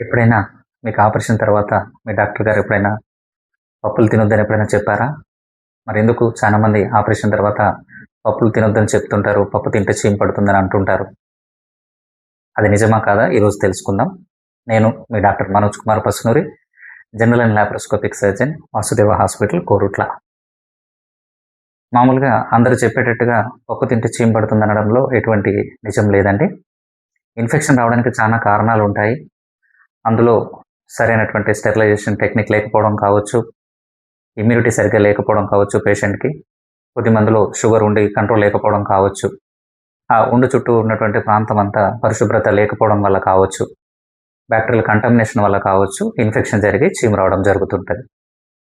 ఎప్పుడైనా మీకు ఆపరేషన్ తర్వాత మీ డాక్టర్ గారు ఎప్పుడైనా పప్పులు తినొద్దని ఎప్పుడైనా చెప్పారా? మరెందుకు చాలామంది ఆపరేషన్ తర్వాత పప్పులు తినొద్దని చెప్తుంటారు. పప్పు తింటే చీము పడుతుందని అంటుంటారు. అది నిజమా కాదా ఈరోజు తెలుసుకుందాం. నేను మీ doctor Manoj Kumar Pasunuri, general and laparoscopic surgeon, Vasudeva hospital, Korutla. మామూలుగా అందరూ చెప్పేటట్టుగా పప్పు తింటే చీము పడుతుందనడంలో ఎటువంటి నిజం లేదండి. ఇన్ఫెక్షన్ రావడానికి చాలా కారణాలు ఉంటాయి. అందులో సరైనటువంటి స్టెరిలైజేషన్ టెక్నిక్ లేకపోవడం కావచ్చు, ఇమ్యూనిటీ సరిగ్గా లేకపోవడం కావచ్చు పేషెంట్‌కి. కొద్ది మందిలో షుగర్ ఉండి కంట్రోల్ లేకపోవడం కావచ్చు. ఆ ఉండు చుట్టూ ఉన్నటువంటి ప్రాంతం అంతా పరిశుభ్రత లేకపోవడం వల్ల కావచ్చు. బ్యాక్టీరియల్ కంటామినేషన్ వల్ల కావచ్చు, ఇన్ఫెక్షన్ జరిగి చీము రావడం జరుగుతుంటది.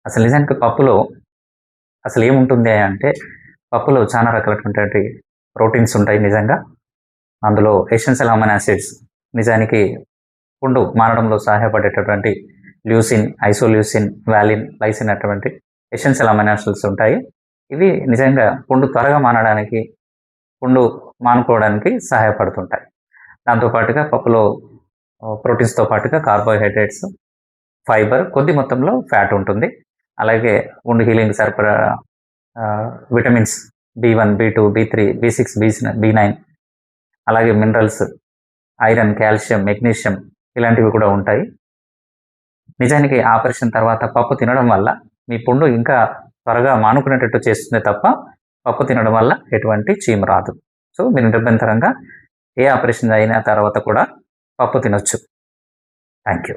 అసలు నిజానికి పప్పులో అసలు ఏముంటుంది అంటే, పప్పులో చాలా రకాలైనటువంటి ప్రోటీన్స్ ఉంటాయి నిజంగా. అందులో ఎసెన్షియల్ అమైనో యాసిడ్స్ నిజానికి పుండు మానడంలో సహాయపడేటటువంటి ల్యూసిన్, ఐసోల్యూసిన్, వాలిన్, లైసిన్ అటువంటి ఎసెన్షియల్ అమైనో యాసిడ్స్ ఉంటాయి. ఇవి నిజంగా పుండు త్వరగా మానడానికి, పుండు మానుకోవడానికి సహాయపడుతుంటాయి. దాంతో పాటుగా పప్పులో ప్రోటీన్స్‌తో పాటుగా కార్బోహైడ్రేట్స్, ఫైబర్, కొద్ది మొత్తంలో ఫ్యాట్ ఉంటుంది. అలాగే వుండ్ హీలింగ్ సరిపడా విటమిన్స్ బి1, బి2, బి3, బి6, బి9, అలాగే మినరల్స్, ఐరన్, కాల్షియం, మెగ్నీషియం ఇలాంటివి కూడా ఉంటాయి. నిజానికి ఆపరేషన్ తర్వాత పప్పు తినడం వల్ల మీ పుండు ఇంకా త్వరగా మానుకునేటట్టు చేస్తుంది తప్ప, పప్పు తినడం వల్ల ఎటువంటి చీము రాదు. సో, మీరు నిరభ్యంతరంగా ఏ ఆపరేషన్ అయిన తర్వాత కూడా పప్పు తినొచ్చు. Thank you.